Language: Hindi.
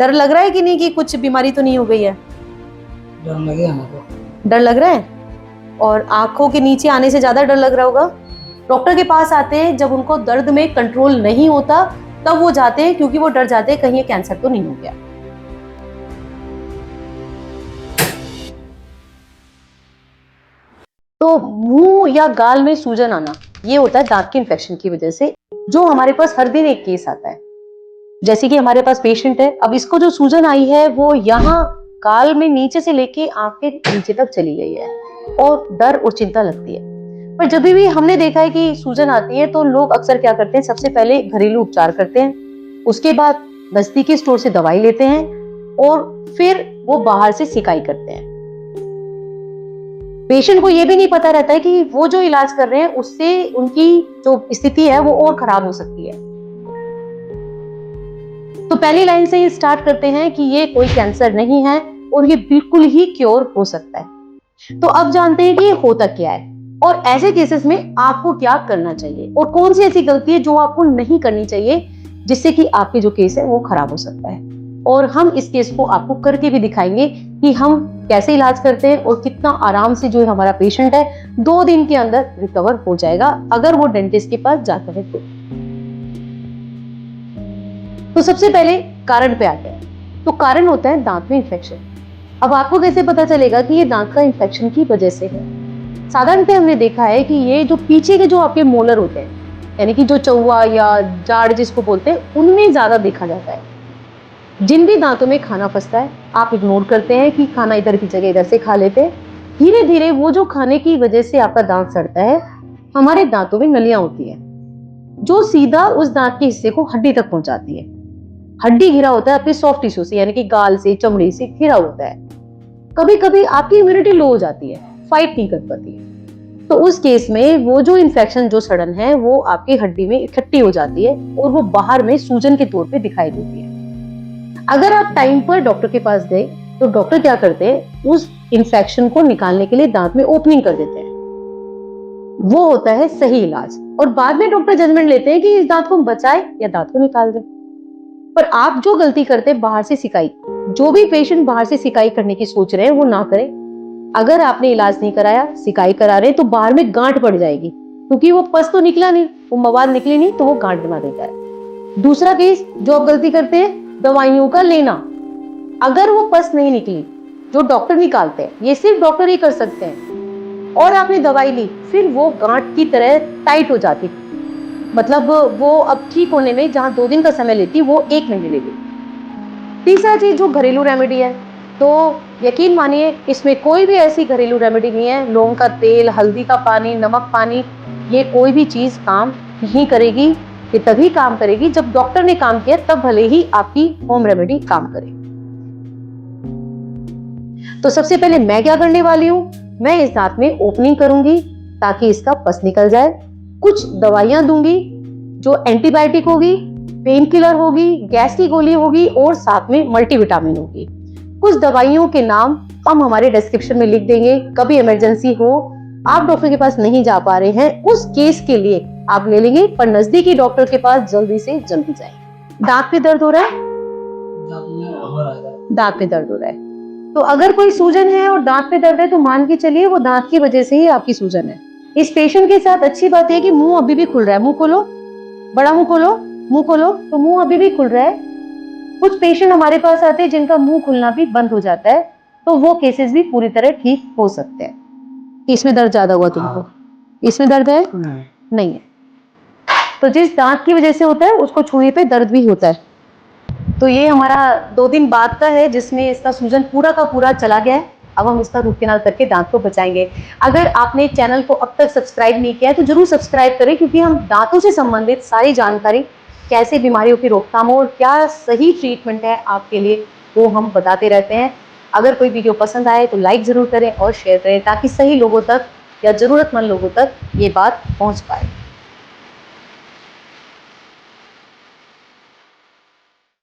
डर लग रहा है कि नहीं कि कुछ बीमारी तो नहीं हो गई है? डर लगे हमको। डर लग रहा है? और आंखों के नीचे आने से ज्यादा डर लग रहा होगा। डॉक्टर के पास आते हैं जब उनको दर्द में कंट्रोल नहीं होता, तब वो जाते हैं क्योंकि वो डर जाते हैं कहीं ये कैंसर तो नहीं हो गया। तो मुंह या गाल में सूजन आना ये होता है दांत के इन्फेक्शन की वजह से, जो हमारे पास हर दिन एक केस आता है। जैसे कि हमारे पास पेशेंट है, अब इसको जो सूजन आई है वो यहाँ गाल में नीचे से लेके आंख के नीचे तक चली गई है और डर और चिंता लगती है। पर जब भी हमने देखा है कि सूजन आती है तो लोग अक्सर क्या करते हैं, सबसे पहले घरेलू उपचार करते हैं, उसके बाद नजदीकी स्टोर से दवाई लेते हैं और फिर वो बाहर से सिकाई करते हैं। पेशेंट को ये भी नहीं पता रहता है कि वो जो इलाज कर रहे हैं उससे उनकी जो स्थिति है वो और खराब हो सकती है। तो पहली लाइन से ही स्टार्ट करते हैं कि ये कोई कैंसर नहीं है और ये बिल्कुल ही क्योर हो सकता है। तो अब जानते हैं कि ये होता क्या है और ऐसे केसेस में आपको क्या करना चाहिए और कौन सी ऐसी गलती है जो आपको नहीं करनी चाहिए जिससे कि आपके जो केस है वो खराब हो सकता है। और हम इस केस को आपको करके भी दिखाएंगे कि हम कैसे इलाज करते हैं और कितना आराम से जो हमारा पेशेंट है 2 दिन के अंदर रिकवर हो जाएगा अगर वो डेंटिस्ट के पास जाता है तो सबसे पहले कारण पे आते हैं। तो कारण होता है दांत में इन्फेक्शन। अब आपको कैसे पता चलेगा कि ये दांत का इन्फेक्शन की वजह से है? साधारणतः हमने देखा है कि ये जो पीछे के जो आपके मोलर होते हैं, यानी कि जो चौवा या जाड़ जिसको बोलते हैं, उनमें ज्यादा देखा जाता है। जिन भी दांतों में खाना फंसता है, आप इग्नोर करते हैं कि खाना इधर की जगह इधर से खा लेते हैं, धीरे धीरे वो जो खाने की वजह से आपका दांत सड़ता है, हमारे दांतों में नलियां होती है जो सीधा उस दांत के हिस्से को हड्डी तक पहुंचाती है। हड्डी घिरा होता है आपके सॉफ्ट टिश्यू से, यानी कि गाल से, चमड़ी से घिरा होता है। कभी कभी आपकी इम्यूनिटी लो हो जाती है, फाइट नहीं कर पाती है, तो उस केस में वो जो इन्फेक्शन, जो सड़न है, वो आपकी हड्डी में इकट्ठी हो जाती है और वो बाहर में सूजन के तौर पे दिखाई देती है। अगर आप टाइम पर डॉक्टर के पास गए तो डॉक्टर क्या करते हैं, उस इन्फेक्शन को निकालने के लिए दांत में ओपनिंग कर देते हैं। वो होता है सही इलाज। और बाद में डॉक्टर जजमेंट लेते हैं कि इस दांत को बचाए या दांत को निकाल दे। पर आप जो गलती करते हैं बाहर से सिकाई, जो भी पेशेंट बाहर से सिकाई करने की सोच रहे हैं वो ना करें। अगर आपने इलाज नहीं कराया, सिकाई करा रहे, तो बाहर में गांठ पड़ जाएगी, क्योंकि वो पस तो निकला नहीं, वो मवाद निकली नहीं, तो वो गांठ बना देता है। दूसरा केस जो आप गलती करते हैं, दवाइयों का लेना। अगर वो पस नहीं निकली, जो डॉक्टर निकालते हैं, ये सिर्फ डॉक्टर ही कर सकते हैं, और आपने दवाई ली, फिर वो गांठ की तरह टाइट हो जाती, मतलब वो अब ठीक होने में जहां 2 दिन का समय लेती वो 1 महीने लेती। तीसरा चीज जो घरेलू रेमेडी है, तो यकीन मानिए इसमें कोई भी ऐसी घरेलू रेमेडी नहीं है, लौंग का तेल, हल्दी का पानी, नमक पानी, ये कोई भी चीज काम नहीं करेगी। ये तभी काम करेगी जब डॉक्टर ने काम किया, तब भले ही आपकी होम रेमेडी काम करे। तो सबसे पहले मैं क्या करने वाली हूँ, मैं इस दांत में ओपनिंग करूंगी ताकि इसका पस निकल जाए। कुछ दवाइयां दूंगी जो एंटीबायोटिक होगी, पेन किलर होगी, गैस की गोली होगी और साथ में मल्टीविटामिन होगी। कुछ दवाइयों के नाम हम हमारे डिस्क्रिप्शन में लिख देंगे। कभी इमरजेंसी हो, आप डॉक्टर के पास नहीं जा पा रहे हैं, उस केस के लिए आप ले लेंगे, पर नजदीकी डॉक्टर के पास जल्दी से जल्दी जाए। दांत पे दर्द हो रहा है? दांत पे दर्द हो रहा है तो अगर कोई सूजन है और दांत पे दर्द है तो मान के चलिए वो दांत की वजह से ही आपकी सूजन है। इस पेशेंट के साथ अच्छी बात है कि मुंह अभी भी खुल रहा है। मुंह खोलो, बड़ा मुंह खोलो, मुंह खोलो, तो मुंह अभी भी खुल रहा है। कुछ पेशेंट हमारे पास आते हैं जिनका मुंह खुलना भी बंद हो जाता है, तो वो केसेस भी पूरी तरह ठीक हो सकते हैं। इसमें दर्द ज्यादा हुआ तुमको? इसमें दर्द है? नहीं है। तो जिस दांत की वजह से होता है उसको छूने पे दर्द भी होता है। तो ये हमारा 2 दिन बाद का है जिसमें इसका सूजन पूरा का पूरा चला गया है। अब हम इसका रूट कैनाल करके दांत को बचाएंगे। अगर आपने चैनल को अब तक सब्सक्राइब नहीं किया है तो जरूर सब्सक्राइब करें, क्योंकि हम दांतों से संबंधित सारी जानकारी, कैसे बीमारियों की रोकथाम हो और क्या सही ट्रीटमेंट है आपके लिए, वो हम बताते रहते हैं। अगर कोई वीडियो पसंद आए तो लाइक जरूर करें और शेयर करें, ताकि सही लोगों तक या जरूरतमंद लोगों तक ये बात पहुंच पाए।